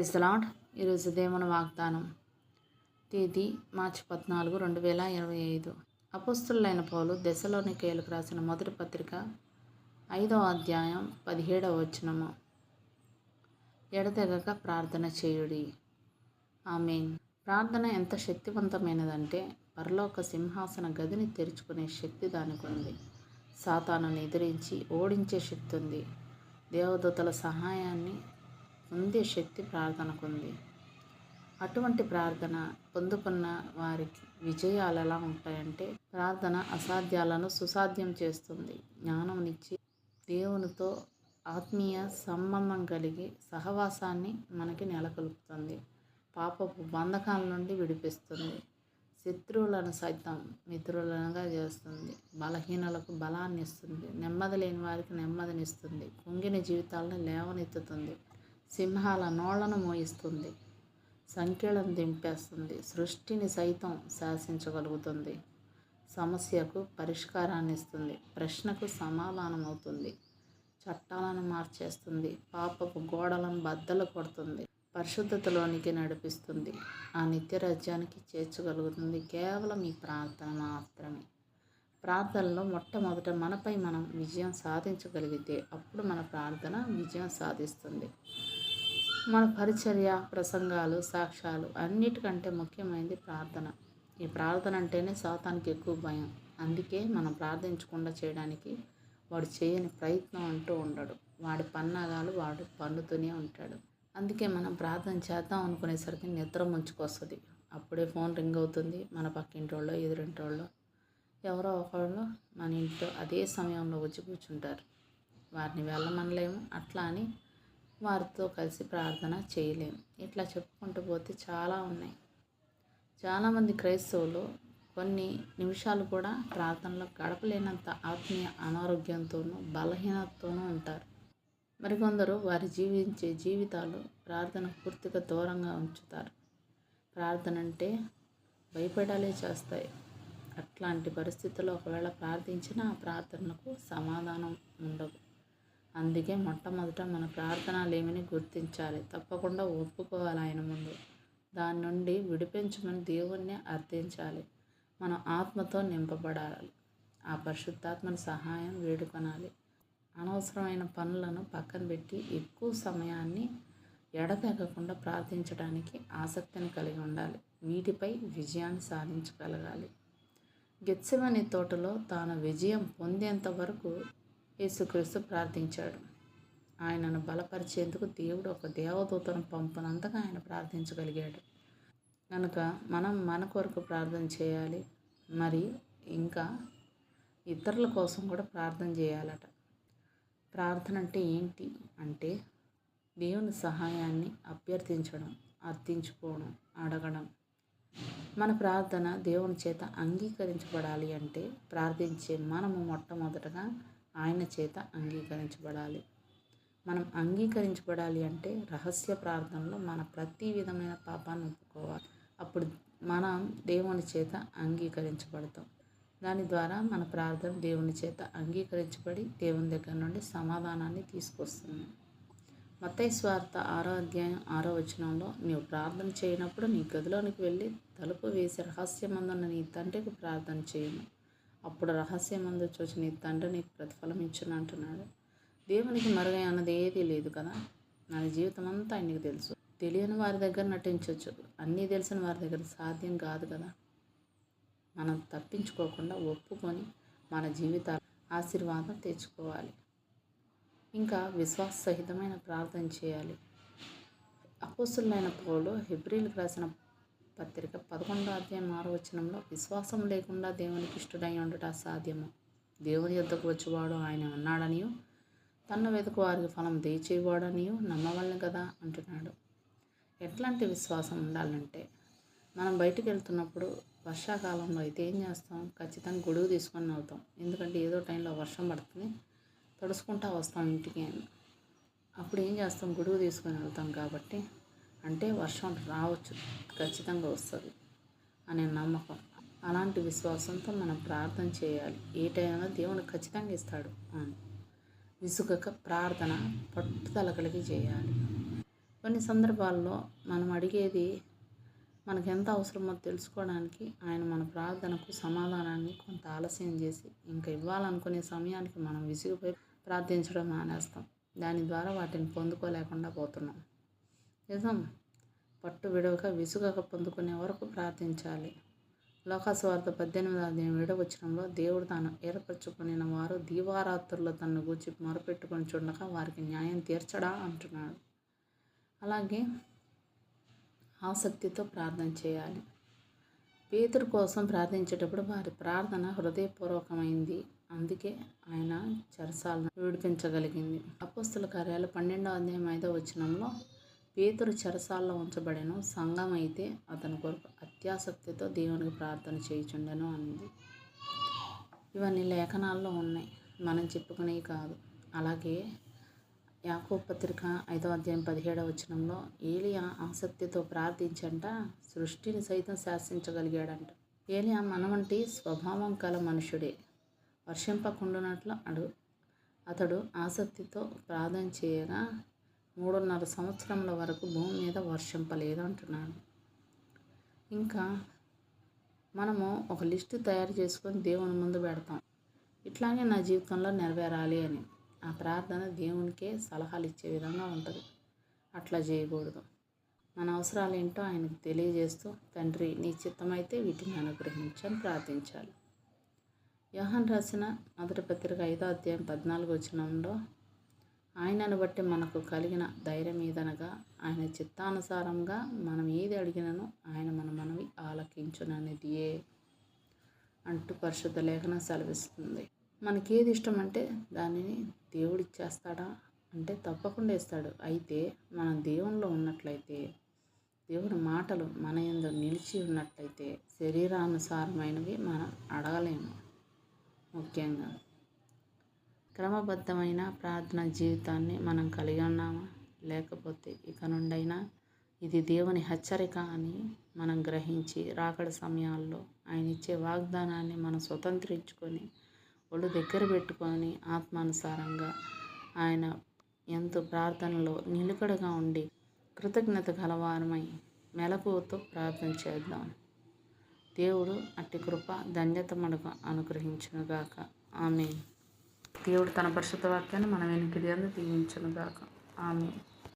Praise the lord. ఈరోజు దేవుని వాగ్దానం, తేదీ మార్చి 14, 2025. అపోస్తలుడైన పౌలు దెస్సలోనికీయులకు రాసిన మొదటి పత్రిక 5వ అధ్యాయం 17వ వచనము. ఎడతెగక ప్రార్థన చేయుడి. ఆమేన్. ప్రార్థన ఎంత శక్తివంతమైనదంటే పరలోక సింహాసన గదిని తెరుచుకునే శక్తి దానికి ఉంది. సాతానుని ఎదిరించి ఓడించే శక్తి ఉంది. దేవదూతల సహాయాన్ని పొందే శక్తి ప్రార్థనకుంది. అటువంటి ప్రార్థన పొందుకున్న వారికి విజయాలు ఎలా ఉంటాయంటే, ప్రార్థన అసాధ్యాలను సుసాధ్యం చేస్తుంది. జ్ఞానంనిచ్చి దేవునితో ఆత్మీయ సంబంధం కలిగి సహవాసాన్ని మనకి నెలకొల్పుతుంది. పాపపు బంధకాల నుండి విడిపిస్తుంది. శత్రువులను సైతం మిత్రులనుగా చేస్తుంది. బలహీనలకు బలాన్ని ఇస్తుంది. నెమ్మది లేని వారికి నెమ్మదినిస్తుంది. కుంగిన జీవితాలను లేవనెత్తుతుంది. సింహాల నోళ్లను మోయిస్తుంది. సంఖ్యలను దింపేస్తుంది. సృష్టిని సైతం శాసించగలుగుతుంది. సమస్యకు పరిష్కారాన్ని ఇస్తుంది. ప్రశ్నకు సమాధానం అవుతుంది. చట్టాలను మార్చేస్తుంది. పాపపు గోడలను బద్దలు కొడుతుంది. పరిశుద్ధతలోనికి నడిపిస్తుంది. ఆ నిత్య రాజ్యానికి చేర్చగలుగుతుంది కేవలం ఈ ప్రార్థన మాత్రమే. ప్రార్థనలో మొట్టమొదట మనపై మనం విజయం సాధించగలిగితే అప్పుడు మన ప్రార్థన విజయం సాధిస్తుంది. మన పరిచర్య, ప్రసంగాలు, సాక్ష్యాలు అన్నిటికంటే ముఖ్యమైనది ప్రార్థన. ఈ ప్రార్థన అంటేనే సాతానికి ఎక్కువ భయం. అందుకే మనం ప్రార్థించకుండా చేయడానికి వాడు చేయని ప్రయత్నం అంటూ ఉండడు. వాడి పన్నాగాలు వాడు పన్నుతూనే ఉంటాడు. అందుకే మనం ప్రార్థన చేద్దాం అనుకునేసరికి నిద్ర ముంచుకొస్తుంది. అప్పుడే ఫోన్ రింగ్ అవుతుంది. మన పక్కింటోళ్ళో ఎదురింటోళ్ళో ఎవరో ఒకళ్ళు మన ఇంట్లో అదే సమయంలో వచ్చి కూర్చుంటారు. వారిని వెళ్ళమనలేము, అట్లా అని వారితో కలిసి ప్రార్థన చేయలేము. ఇట్లా చెప్పుకుంటూ పోతే చాలా ఉన్నాయి. చాలామంది క్రైస్తవులు కొన్ని నిమిషాలు కూడా ప్రార్థనలో గడపలేనంత ఆత్మీయ అనారోగ్యంతోనూ బలహీనతతోనూ ఉంటారు. మరికొందరు వారి జీవించే జీవితాలు ప్రార్థన పూర్తిగా దూరంగా ఉంచుతారు. ప్రార్థన అంటే భయపడాలే చేస్తాయి. అట్లాంటి పరిస్థితుల్లో ఒకవేళ ప్రార్థించినా ఆ ప్రార్థనకు సమాధానం ఉండదు. అందుకే మొట్టమొదట మన ప్రార్థనలేమని గుర్తించాలి. తప్పకుండా ఒప్పుకోవాలి ఆయన ముందు. దాని నుండి విడిపించమని దేవుణ్ణి అర్థించాలి. మనం ఆత్మతో నింపబడాలి. ఆ పరిశుద్ధాత్మని సహాయం వేడుకొనాలి. అనవసరమైన పనులను పక్కన పెట్టి ఎక్కువ సమయాన్ని ఎడతెగకుండా ప్రార్థించడానికి ఆసక్తిని కలిగి ఉండాలి. వీటిపై విజయాన్ని సాధించగలగాలి. గెత్సెమనీ తోటలో తాను విజయం పొందేంత వరకు యేసుక్రీస్తు ప్రార్థించాడు. ఆయనను బలపరిచేందుకు దేవుడు ఒక దేవదూతను పంపినంతగా ఆయన ప్రార్థించగలిగాడు. కనుక మనం మన కొరకు ప్రార్థన చేయాలి. మరి ఇంకా ఇతరుల కోసం కూడా ప్రార్థన చేయాలట. ప్రార్థన అంటే ఏంటి అంటే దేవుని సహాయాన్ని అభ్యర్థించడం, అర్థించుకోవడం, అడగడం. మన ప్రార్థన దేవుని చేత అంగీకరించబడాలి అంటే ప్రార్థించే మనము మొట్టమొదటగా ఆయన చేత అంగీకరించబడాలి. మనం అంగీకరించబడాలి అంటే రహస్య ప్రార్థనలో మన ప్రతి విధమైన పాపాన్ని ఒప్పుకోవాలి. అప్పుడు మనం దేవుని చేత అంగీకరించబడతాం. దాని ద్వారా మన ప్రార్థన దేవుని చేత అంగీకరించబడి దేవుని దగ్గర నుండి సమాధానాన్ని తీసుకొస్తుంది. మత్తయి సువార్త 6వ అధ్యాయం 6వ వచనంలో, నీవు ప్రార్థన చేయనప్పుడు నీ గదిలోనికి వెళ్ళి తలుపు వేసి రహస్యమందున్న నీ తండ్రికి ప్రార్థన చేయను. అప్పుడు రహస్యమందు చూసి నీ తండ్రి నీకు ప్రతిఫలం ఇచ్చును అంటున్నాడు. దేవునికి మరుగై అన్నది ఏదీ లేదు కదా. మన జీవితం అంతా ఆయనకు తెలుసు. తెలియని వారి దగ్గర నటించవచ్చు. అన్నీ తెలిసిన వారి దగ్గర సాధ్యం కాదు కదా. మనం తప్పించుకోకుండా ఒప్పుకొని మన జీవితాలు ఆశీర్వాదం తెచ్చుకోవాలి. ఇంకా విశ్వాస సహితమైన ప్రార్థన చేయాలి. అపోస్తలుడైన పౌలు హెబ్రీయులకు రాసిన పత్రిక 11వ అధ్యాయం 6వ వచనంలో, విశ్వాసం లేకుండా దేవునికి ఇష్టడై ఉండట అసాధ్యము. దేవుని యొద్దకు వచ్చేవాడు ఆయన ఉన్నాడనియు తన్ను వెతుకు వారికి ఫలం దయచేవాడనియు నమ్మవలెను కదా అంటున్నాడు. ఎట్లాంటి విశ్వాసం ఉండాలంటే, మనం బయటికి వెళ్తున్నప్పుడు వర్షాకాలంలో అయితే ఏం చేస్తాం? ఖచ్చితంగా గొడుగు తీసుకొని వెళ్తాం. ఎందుకంటే ఏదో టైంలో వర్షం పడుతుంది, తడుచుకుంటా వస్తాం ఇంటికి. అప్పుడు ఏం చేస్తాం? గొడుగు తీసుకొని వెళ్తాం కాబట్టి, అంటే వర్షం రావచ్చు, ఖచ్చితంగా వస్తుంది అనే నమ్మకం. అలాంటి విశ్వాసంతో మనం ప్రార్థన చేయాలి. ఏ టైంలో దేవుడు ఖచ్చితంగా ఇస్తాడు అని విసుగక ప్రార్థన పట్టుదల కలిగి చేయాలి. కొన్ని సందర్భాల్లో మనం అడిగేది మనకు ఎంత అవసరమో తెలుసుకోవడానికి ఆయన మన ప్రార్థనకు సమాధానాన్ని కొంత ఆలస్యం చేసి ఇంకా ఇవ్వాలనుకునే సమయానికి మనం విసిగిపోయి ప్రార్థించడం మానేస్తాం. దాని ద్వారా వాటిని పొందుకోలేకుండా పోతున్నాం. నిజం, పట్టు విడవక విసుగక పొందుకునే వరకు ప్రార్థించాలి. లోకాసువార్త 18:7 దేవుడు తాను ఏర్పరచుకునిన వారు దీవారాత్రుల్లో తనను గూర్చి మొరపెట్టుకొని చూడగా వారికి న్యాయం తీర్చడా అంటున్నాడు. అలాగే ఆసక్తితో ప్రార్థన చేయాలి. పేతురు కోసం ప్రార్థించేటప్పుడు వారి ప్రార్థన హృదయపూర్వకమైంది. అందుకే ఆయన చెరసాలను విడిపించగలిగింది. అపోస్తుల కార్యాలు 12:5 పేతురు చెరసాల్లో ఉంచబడెను, సంఘం అయితే అతని కొరకు అత్యాసక్తితో దేవునికి ప్రార్థన చేయుచుండెను అంది. ఇవన్నీ లేఖనాల్లో ఉన్నాయి, మనం చెప్పుకునేవి కాదు. అలాగే యాకోబు పత్రిక 5:17 ఏలియా ఆసక్తితో ప్రార్థించంట సృష్టిని సైతం శాసించగలిగాడంట. ఏలియా మన వంటి స్వభావం కల మనుషుడే. వర్షింపకుండునట్లు అతడు ఆసక్తితో ప్రార్థన చేయగా 3.5 సంవత్సరముల వరకు భూమి మీద వర్షింపలేదు అంటున్నాడు. ఇంకా మనము ఒక లిస్టు తయారు చేసుకొని దేవుని ముందు పెడతాం, ఇట్లాగే నా జీవితంలో నెరవేరాలి అని. ఆ ప్రార్థన దేవునికే సలహాలు ఇచ్చే విధంగా ఉంటుంది. అట్లా చేయకూడదు. మన అవసరాలు ఏంటో ఆయనకు తెలియజేస్తూ, తండ్రి నీ చిత్తమైతే వీటిని అనుగ్రహించని ప్రార్థించాలి. యోహాను రాసిన మొదటి పత్రిక 5:14 ఆయనను బట్టి మనకు కలిగిన ధైర్యం ఏదనగా ఆయన చిత్తానుసారంగా మనం ఏది అడిగినను ఆయన మన మనవి ఆలకించుననిదియే అంటూ పరిశుద్ధ లేఖనం సెలవిస్తుంది. మనకేది ఇష్టం అంటే దానిని దేవుడు ఇచ్చేస్తాడా అంటే తప్పకుండా ఇస్తాడు. అయితే మనం దేవునిలో ఉన్నట్లయితే, దేవుడి మాటలు మన యందు నిలిచి ఉన్నట్లయితే శరీరానుసారమైనవి మనం అడగలేము. ముఖ్యంగా క్రమబద్ధమైన ప్రార్థన జీవితాన్ని మనం కలిగి ఉన్నామా? లేకపోతే ఇక నుండైనా ఇది దేవుని హెచ్చరిక అని మనం గ్రహించి రాకడ సమయాల్లో ఆయన ఇచ్చే వాగ్దానాన్ని మనం స్వతంత్రించుకొని ఒళ్ళు దగ్గర పెట్టుకొని ఆత్మానుసారంగా ఆయన ఎంతో ప్రార్థనలో నిలకడగా ఉండి కృతజ్ఞత గలవారమై మెలకువతో ప్రార్థన చేద్దాం. దేవుడు అట్టి కృప ధన్యత మనకు అనుగ్రహించునుగాక. ఆమేన్. దేవుడు తన పరిశుద్ధ వాక్యాన్ని మన వెనుకడి యందు దీవించునుగాక. ఆమేన్.